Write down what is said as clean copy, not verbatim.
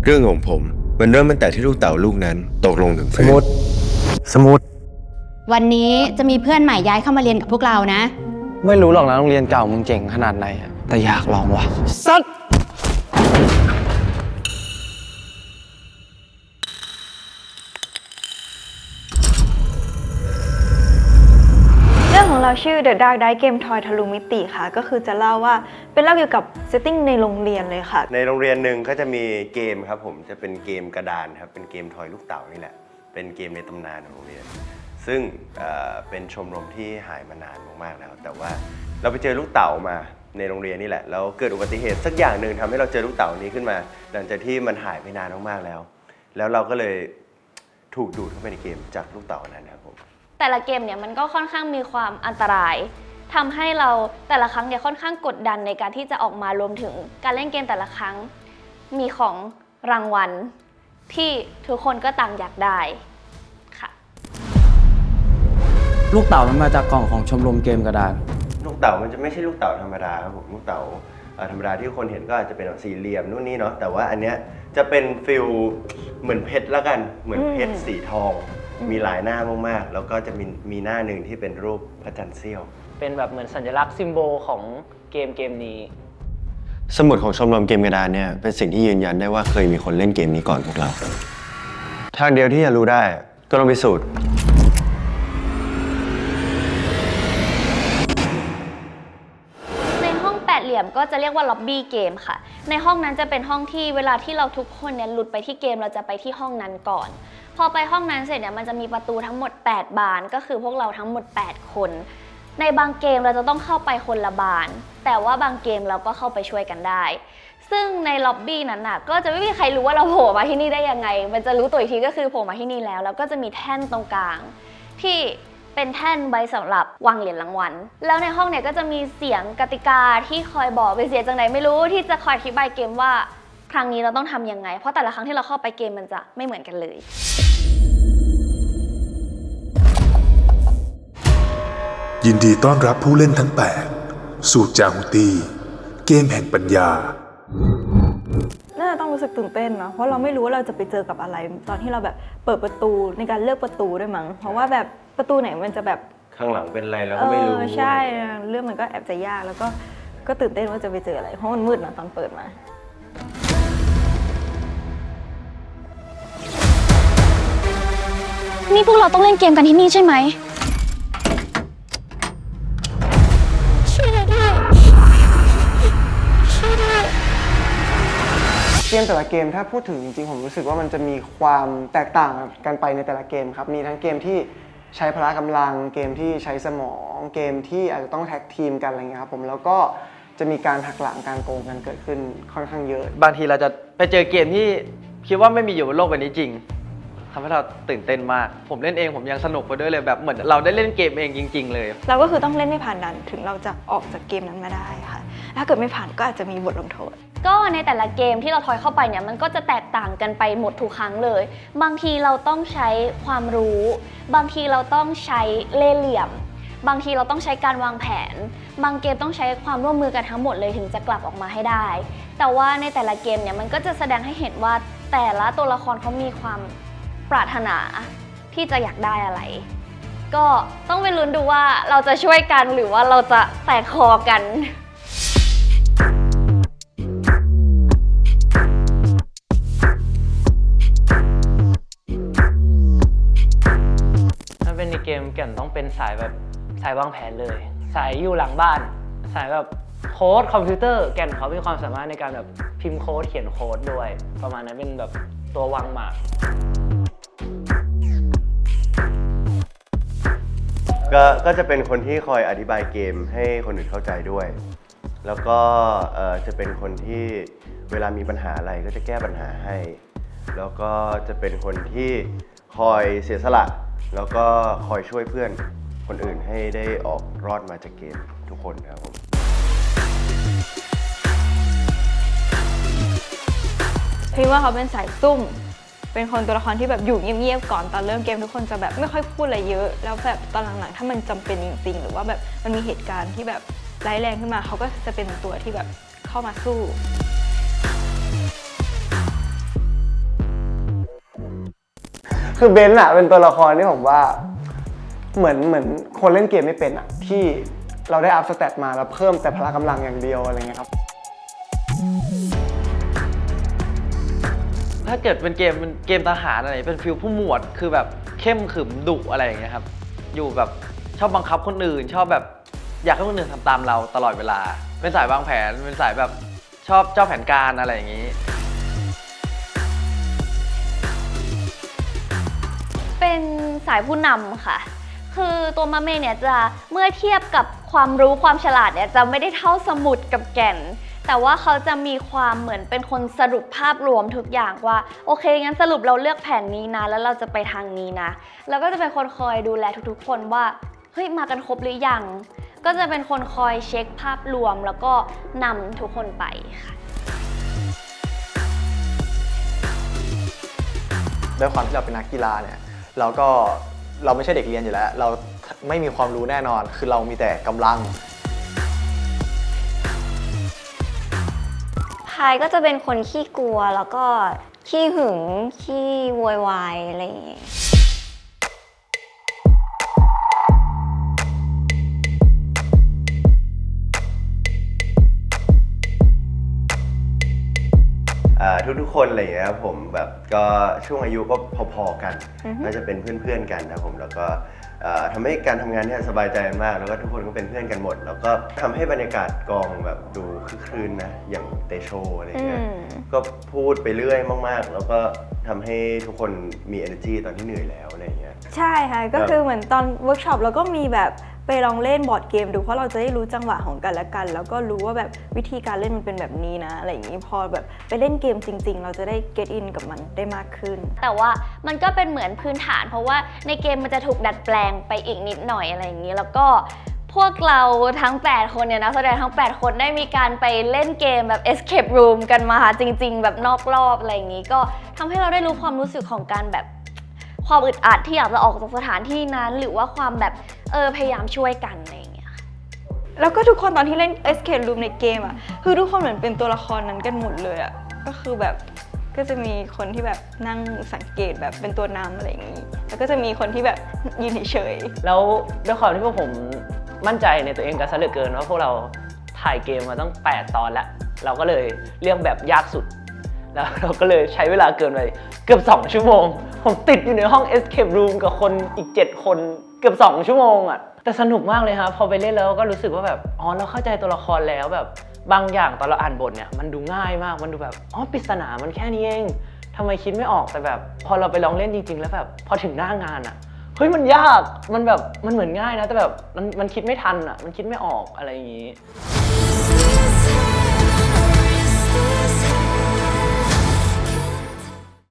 เรื่องของผมมันเริ่มตั้งแต่ที่ลูกเต๋าลูกนั้นตกลงถึงพื้นสมุดวันนี้จะมีเพื่อนใหม่ย้ายเข้ามาเรียนกับพวกเรานะไม่รู้หรอกนะโรงเรียนเก่ามึงเจ๋งขนาดไหนแต่อยากลองว่ะสัตว์เรื่องของเราชื่อ The Dark Dice Game Toy ทะลุมิติค่ะก็คือจะเล่าว่าเป็นเล่าเกี่ยวกับเซตติ้งในโรงเรียนเลยค่ะในโรงเรียนหนึ่งก็จะมีเกมครับผมจะเป็นเกมกระดานครับเป็นเกมทอยลูกเต๋านี่แหละเป็นเกมในตำนานของโรงเรียนซึ่งเป็นชมรมที่หายมานานมากๆแล้วแต่ว่าเราไปเจอลูกเต๋ามาในโรงเรียนนี่แหละแล้วเกิดอุบัติเหตุสักอย่างหนึ่งทำให้เราเจอลูกเต๋านี้ขึ้นมาหลังจากที่มันหายไปนานมากๆแล้วเราก็เลยถูกดูดเข้าไปในเกมจากลูกเต๋านั้นครับผมแต่ละเกมเนี่ยมันก็ค่อนข้างมีความอันตรายทำให้เราแต่ละครั้งเนี่ยค่อนข้างกดดันในการที่จะออกมารวมถึงการเล่นเกมแต่ละครั้งมีของรางวัลที่ทุกคนก็ต่างอยากได้ค่ะลูกเต๋ามันมาจากกล่องของชมรมเกมกระดานลูกเต๋ามันจะไม่ใช่ลูกเต๋าธรรมดาครับผมลูกเต๋าธรรมดาที่คนเห็นก็อาจจะเป็นสี่เหลี่ยมนู่นนี่เนาะแต่ว่าอันเนี้ยจะเป็นฟิลเหมือนเพชรละกันเหมือนเพชรสีทองมีหลายหน้ามากๆแล้วก็จะมีหน้าหนึ่งที่เป็นรูปพระจันทร์เสี้ยวเป็นแบบเหมือนสัญลักษณ์ซิมโบลของเกมนี้สมุดของชมรมเกมกระดานเนี่ยเป็นสิ่งที่ยืนยันได้ว่าเคยมีคนเล่นเกมนี้ก่อนพวกเราทางเดียวที่จะรู้ได้ก็ต้องพิสูจน์ในห้องแปดเหลี่ยมก็จะเรียกว่าล็อบบี้เกมค่ะในห้องนั้นจะเป็นห้องที่เวลาที่เราทุกคนเนี่ยหลุดไปที่เกมเราจะไปที่ห้องนั้นก่อนพอไปห้องนั้นเสร็จเนี่ยมันจะมีประตูทั้งหมด8บานก็คือพวกเราทั้งหมด8คนในบางเกมเราจะต้องเข้าไปคนละบานแต่ว่าบางเกมเราก็เข้าไปช่วยกันได้ซึ่งในล็อบบี้นั้นน่ะก็จะไม่มีใครรู้ว่าเราโผล่มาที่นี่ได้ยังไงมันจะรู้ตัวอีกทีก็คือโผล่มาที่นี่แล้วก็จะมีแท่นตรงกลางที่เป็นแท่นใบสำหรับวางเหรียญรางวัลแล้วในห้องเนี่ยก็จะมีเสียงกติกาที่คอยบอกเป็นเสียงจากไหนไม่รู้ที่จะคอยอธิบายเกมว่าครั้งนี้เราต้องทำยังไงเพราะแต่ละครั้งที่เราเข้าไปเกมมันจะไม่เหมือนกันเลยยินดีต้อนรับผู้เล่นทั้ง8สู่จาฮุตีเกมแห่งปัญญาน่าจะต้องรู้สึกตื่นเต้นเนาะเพราะเราไม่รู้ว่าเราจะไปเจอกับอะไรตอนที่เราแบบเปิดประตูในการเลือกประตูด้วยมั้งเพราะว่าแบบประตูไหนมันจะแบบข้างหลังเป็นอะไรเราก็ไม่รู้ใช่เรื่องมันก็แอบจะยากแล้วก็ตื่นเต้นว่าจะไปเจออะไรเพราะมันมืดเนาะตอนเปิดมานี่พวกเราต้องเล่นเกมกันที่นี่ใช่ไหมเกมแต่ละเกมถ้าพูดถึงจริงๆผมรู้สึกว่ามันจะมีความแตกต่างกันไปในแต่ละเกมครับมีทั้งเกมที่ใช้พละกำลังเกมที่ใช้สมองเกมที่อาจจะต้องแท็กทีมกันอะไรเงี้ยครับผมแล้วก็จะมีการหักหลังการโกงกันเกิดขึ้นค่อนข้างเยอะบางทีเราจะไปเจอเกมที่คิดว่าไม่มีอยู่บนโลกใบนี้จริงทำให้เราตื่นเต้นมากผมเล่นเองผมยังสนุกไปด้วยเลยแบบเหมือนเราได้เล่นเกมเองจริงๆเลยเราก็คือต้องเล่นให้ผ่านด่านถึงเราจะออกจากเกมนั้นมาได้ค่ะถ้าเกิดไม่ผ่านก็อาจจะมีบทลงโทษก็ในแต่ละเกมที่เราทอยเข้าไปเนี่ยมันก็จะแตกต่างกันไปหมดทุกครั้งเลยบางทีเราต้องใช้ความรู้บางทีเราต้องใช้เล่ห์เหลี่ยมบางทีเราต้องใช้การวางแผนบางเกมต้องใช้ความร่วมมือกันทั้งหมดเลยถึงจะกลับออกมาให้ได้แต่ว่าในแต่ละเกมเนี่ยมันก็จะแสดงให้เห็นว่าแต่ละตัวละครเขามีความปรารถนาที่จะอยากได้อะไรก็ต้องไปลุ้นดูว่าเราจะช่วยกันหรือว่าเราจะแตกคอกันถ้าเป็นในเกมแก่นต้องเป็นสายแบบสายวางแผนเลยสายอยู่หลังบ้านสายแบบโค้ดคอมพิวเตอร์แก่นเขามีความสามารถในการแบบพิมพ์โค้ดเขียนโค้ดด้วยประมาณนั้นเป็นแบบตัววางหมากก็จะเป็นคนที่คอยอธิบายเกมให้คนอื่นเข้าใจด้วยแล้วก็จะเป็นคนที่เวลามีปัญหาอะไรก็จะแก้ปัญหาให้แล้วก็จะเป็นคนที่คอยเสียสละแล้วก็คอยช่วยเพื่อนคนอื่นให้ได้ออกรอดมาจากเกมทุกคนครับผมพี่ว่าเขาเป็นสายซุ่มเป็นคนตัวละครที่แบบอยู่เงียบๆก่อนตอนเริ่มเกมทุกคนจะแบบไม่ค่อยพูดอะไรเยอะแล้วแบบตอนหลังๆถ้ามันจำเป็นจริงๆหรือว่าแบบมันมีเหตุการณ์ที่แบบร้ายแรงขึ้นมาเขาก็จะเป็นตัวที่แบบเข้ามาสู้ คือเบนซ์อะเป็นตัวละครที่ผมว่าเหมือนคนเล่นเกมไม่เป็นอะที่เราได้อัพสเตตมาแล้วเพิ่มแต่พละกำลังอย่างเดียวอะไรเงี้ยครับ ถ้าเกิดเป็นเกมทหารอะไรเป็นฟิลผู้หมวดคือแบบเข้มขรึมดุอะไรอย่างเงี้ยครับอยู่แบบชอบบังคับคนอื่นชอบแบบอยากให้คนอื่นทำตามเราตลอดเวลาเป็นสายวางแผนเป็นสายแบบชอบเจ้าแผนการอะไรอย่างงี้ เป็นสายผู้นำค่ะ คือตัวมาเมเนี่ยจะเมื่อเทียบกับความรู้ความฉลาดเนี่ยจะไม่ได้เท่าสมุดกับแก่น แต่ว่าเขาจะมีความเหมือนเป็นคนสรุปภาพรวมทุกอย่างว่าโอเคงั้นสรุปเราเลือกแผนนี้นะแล้วเราจะไปทางนี้นะแล้วก็จะเป็นคนคอยดูแลทุกๆคนว่าเฮ้ยมากันครบหรือยังก็จะเป็นคนคอยเช็คภาพรวมแล้วก็นำทุกคนไปค่ะ ด้วยความที่เราเป็นนักกีฬาเนี่ยเราไม่ใช่เด็กเรียนอยู่แล้วเราไม่มีความรู้แน่นอนคือเรามีแต่กำลัง พายก็จะเป็นคนขี้กลัวแล้วก็ขี้หึงขี้โวยวายอะไรอย่างเงี้ย ทุกๆคนอะไรอย่างเงี้ยครับผมแบบก็ช่วงอายุก็พอๆกันก็จะเป็นเพื่อนๆกันนะผมแล้วก็ทำให้การทำงานเนี่ยสบายใจมากแล้วก็ทุกคนก็เป็นเพื่อนกันหมดแล้วก็ทำให้บรรยากาศกองแบบดูคึกคืนนะอย่างเตโชอะไรเงี้ยก็พูดไปเรื่อยมากๆแล้วก็ทำให้ทุกคนมี energy ตอนที่เหนื่อยแล้วอะไรเงี้ย ใช่ค่ะก็คือเหมือนตอนเวิร์กช็อปเราก็มีแบบไปลองเล่นบอร์ดเกมดูเพราะเราจะได้รู้จังหวะของกันและกันแล้วก็รู้ว่าแบบวิธีการเล่นมันเป็นแบบนี้นะอะไรอย่างนี้พอแบบไปเล่นเกมจริงๆเราจะได้ get in กับมันได้มากขึ้น แต่ว่ามันก็เป็นเหมือนพื้นฐานเพราะว่าในเกมมันจะถูกดัดแปลงไปอีกนิดหน่อยอะไรอย่างนี้แล้วก็พวกเราทั้ง8คนเนี่ยนะแสดงทั้ง8คนได้มีการไปเล่นเกมแบบ escape room กันมาจริงๆแบบนอกรอบอะไรอย่างนี้ก็ทำให้เราได้รู้ความรู้สึกของการแบบความอึดอัดที่อยากจะออกจากสถานที่นั้นหรือว่าความแบบพยายามช่วยกันอะไรอย่างเงี้ย แล้วก็ทุกคนตอนที่เล่น escape room ในเกมอ่ะคือทุกคนเหมือนเป็นตัวละครนั้นกันหมดเลยอ่ะก็คือแบบก็จะมีคนที่แบบนั่งสังเกตแบบเป็นตัวนำอะไรอย่างนี้แล้วก็จะมีคนที่แบบยืนเฉยๆ แล้วด้วยความที่พวกผมมั่นใจในตัวเองกันซะเหลือเกินว่าพวกเราถ่ายเกมมาตั้ง8 ตอนแล้วเราก็เลยเลือกแบบยากสุดแล้วเราก็เลยใช้เวลาเกินไปเกือบ2 ชั่วโมงผมติดอยู่ในห้อง escape room กับคนอีก7 คนเกือบ2 ชั่วโมงอ่ะแต่สนุกมากเลยครับพอไปเล่นแล้วก็รู้สึกว่าแบบอ๋อเราเข้าใจตัวละครแล้วแบบบางอย่างตอนเราอ่านบทเนี่ยมันดูง่ายมากมันดูแบบอ๋อปริศนามันแค่นี้เองทำไมคิดไม่ออกแต่แบบพอเราไปลองเล่นจริงๆแล้วแบบพอถึงหน้างานอ่ะเฮ้ยมันยากมันแบบมันเหมือนง่ายนะแต่แบบมันคิดไม่ทันอ่ะมันคิดไม่ออกอะไรอย่างงี้